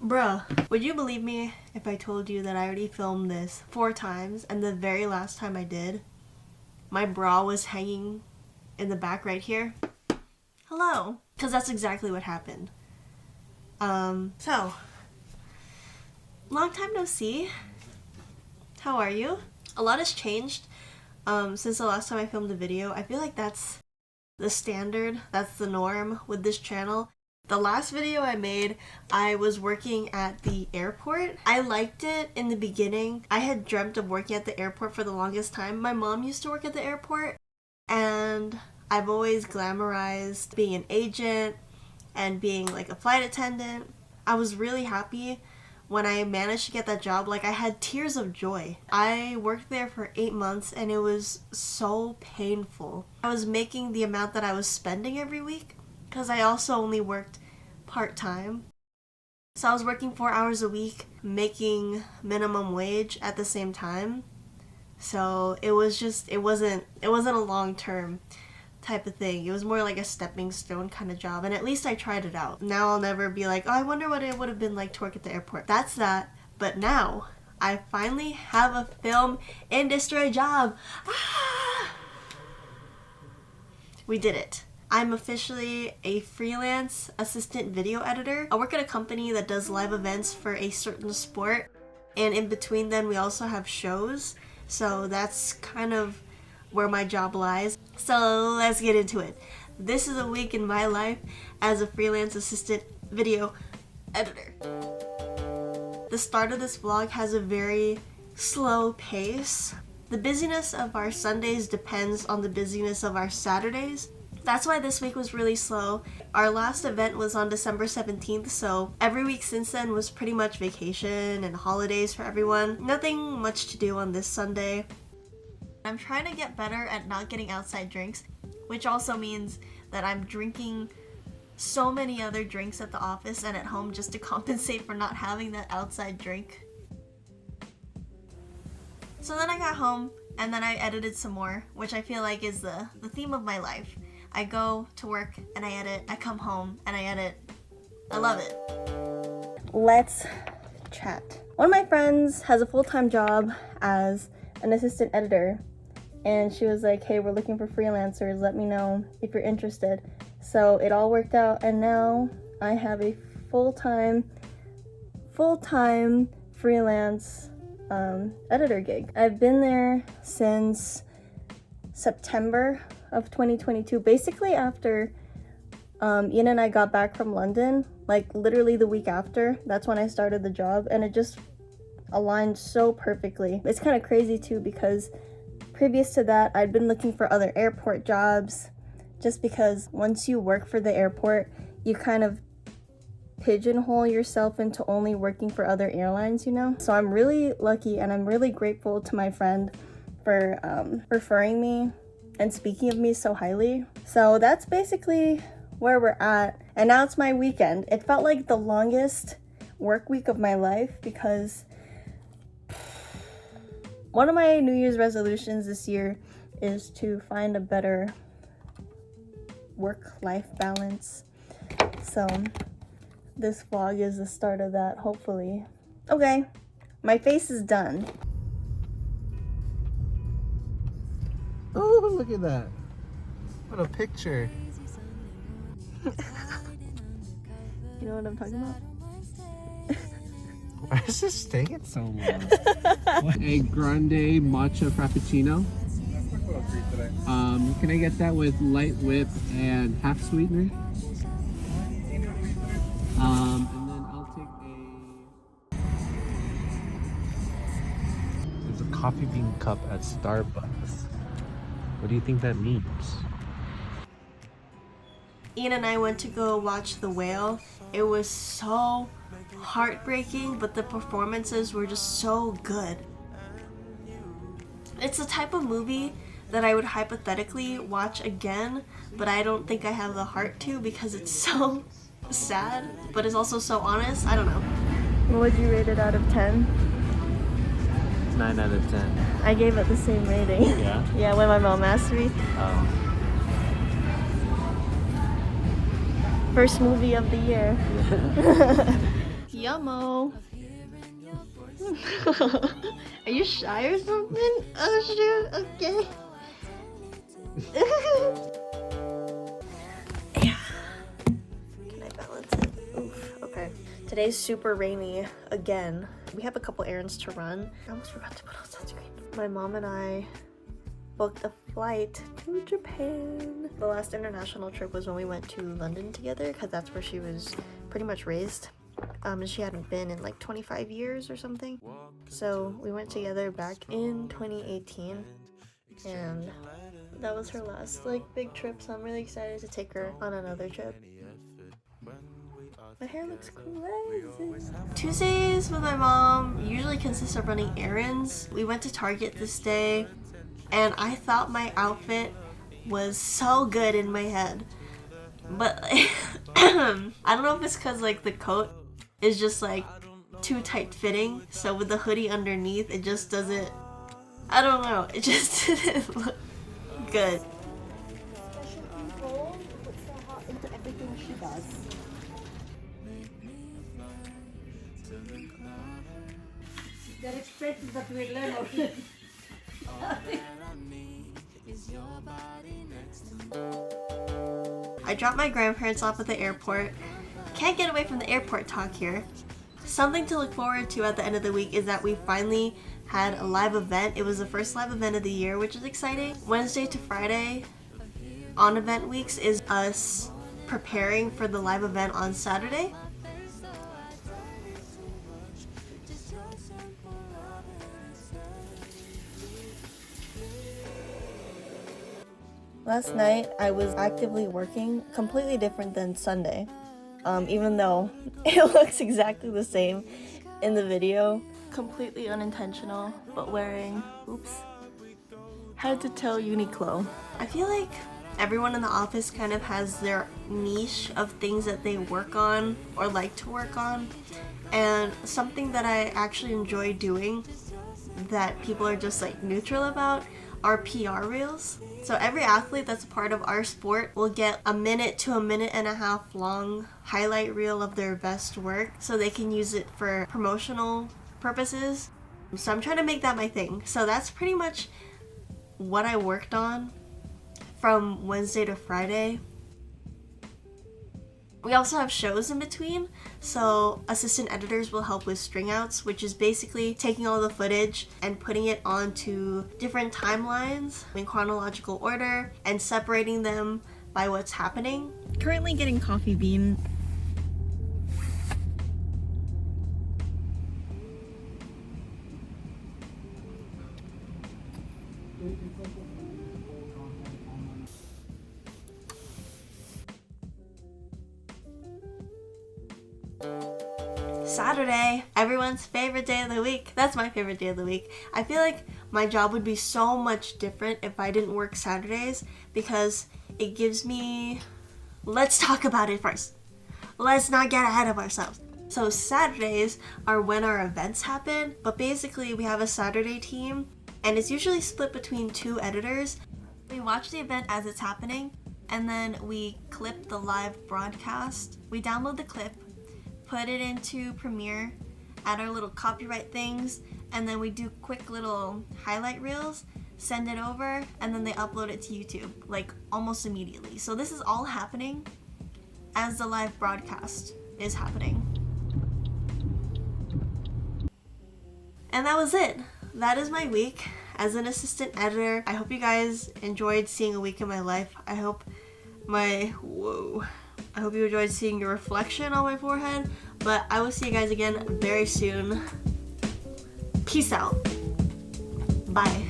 Bruh, would you believe me if I told you that I already filmed this 4 times and the very last time I did, my bra was hanging in the back right here? Hello. Because that's exactly what happened. So, long time no see. How are you? A lot has changed since the last time I filmed a video. I feel like that's the standard, that's the norm with this channel. The last video I made, I was working at the airport. I liked it in the beginning. I had dreamt of working at the airport for the longest time. My mom used to work at the airport, and I've always glamorized being an agent and being like a flight attendant. I was really happy when I managed to get that job. Like, I had tears of joy. I worked there for 8 months and it was so painful. I was making the amount that I was spending every week because I also only worked part-time. So I was working 4 hours a week, making minimum wage at the same time. So it wasn't a long-term type of thing. It was more like a stepping stone kind of job, and at least I tried it out. Now I'll never be like, oh, I wonder what it would have been like to work at the airport. That's that. But now I finally have a film industry job. Ah! We did it. I'm officially a freelance assistant video editor. I work at a company that does live events for a certain sport, and in between then we also have shows. So that's kind of where my job lies. So let's get into it. This is a week in my life as a freelance assistant video editor. The start of this vlog has a very slow pace. The busyness of our Sundays depends on the busyness of our Saturdays. That's why this week was really slow. Our last event was on December 17th, so every week since then was pretty much vacation and holidays for everyone. Nothing much to do on this Sunday. I'm trying to get better at not getting outside drinks, which also means that I'm drinking so many other drinks at the office and at home just to compensate for not having that outside drink. So then I got home and then I edited some more, which I feel like is the theme of my life. I go to work and I edit, I come home and I edit. I love it. Let's chat. One of my friends has a full-time job as an assistant editor, and she was like, hey, we're looking for freelancers, let me know if you're interested. So it all worked out, and now I have a full-time freelance editor gig. I've been there since September of 2022, basically after Ian and I got back from London, like literally the week after. That's when I started the job, and it just aligned so perfectly. It's kind of crazy too, because previous to that I'd been looking for other airport jobs, just because once you work for the airport you kind of pigeonhole yourself into only working for other airlines, you know? So I'm really lucky and I'm really grateful to my friend for referring me and speaking of me so highly. So that's basically where we're at, and now it's my weekend. It felt like the longest work week of my life because one of my New Year's resolutions this year is to find a better work-life balance. So this vlog is the start of that, hopefully. Okay, my face is done. Oh, look at that. What a picture. You know what I'm talking about? Why is this staying so long? A grande matcha frappuccino. Can I get that with light whip and half sweetener? And then I'll take There's a coffee bean cup at Starbucks. What do you think that means? Ian and I went to go watch The Whale. It was so heartbreaking, but the performances were just so good. It's the type of movie that I would hypothetically watch again, but I don't think I have the heart to because it's so sad, but it's also so honest. I don't know. What would you rate it out of 10? 9 out of 10. I gave it the same rating. Yeah? Yeah, when my mom asked me. Oh. First movie of the year. Yummo. Are you shy or something? Oh shoot, okay. Yeah. Can I balance it? Oof, okay. Today's super rainy again. We have a couple errands to run. I almost forgot to put on sunscreen. My mom and I booked a flight to Japan. The last international trip was when we went to London together because that's where she was pretty much raised. And she hadn't been in like 25 years or something. So we went together back in 2018 and that was her last like big trip, so I'm really excited to take her on another trip. My hair looks crazy. Tuesdays with my mom usually consist of running errands. We went to Target this day and I thought my outfit was so good in my head. But I don't know if it's because like the coat is just like too tight fitting, so with the hoodie underneath it just doesn't, I don't know, it just didn't look good. Special control puts the hot into everything she does. They're expecting that we learn. I dropped my grandparents off at the airport. Can't get away from the airport talk here. Something to look forward to at the end of the week is that we finally had a live event. It was the first live event of the year, which is exciting. Wednesday to Friday on event weeks is us preparing for the live event on Saturday. Last night I was actively working, completely different than Sunday. Even though it looks exactly the same in the video. Completely unintentional, but wearing, oops, head to toe Uniqlo. I feel like everyone in the office kind of has their niche of things that they work on or like to work on. And something that I actually enjoy doing that people are just like neutral about are PR reels. So every athlete that's a part of our sport will get a minute to a minute and a half long highlight reel of their best work so they can use it for promotional purposes. So I'm trying to make that my thing. So that's pretty much what I worked on from Wednesday to Friday. We also have shows in between, so assistant editors will help with string outs, which is basically taking all the footage and putting it onto different timelines in chronological order and separating them by what's happening. Currently getting coffee bean. Saturday, everyone's favorite day of the week. That's my favorite day of the week. I feel like my job would be so much different if I didn't work Saturdays because it gives me... Let's talk about it first. Let's not get ahead of ourselves. So Saturdays are when our events happen, but basically we have a Saturday team and it's usually split between 2 editors. We watch the event as it's happening and then we clip the live broadcast. We download the clip, put it into Premiere, add our little copyright things, and then we do quick little highlight reels, send it over, and then they upload it to YouTube, like almost immediately. So this is all happening as the live broadcast is happening. And that was it. That is my week as an assistant editor. I hope you guys enjoyed seeing a week in my life. I hope you enjoyed seeing your reflection on my forehead, but I will see you guys again very soon. Peace out. Bye.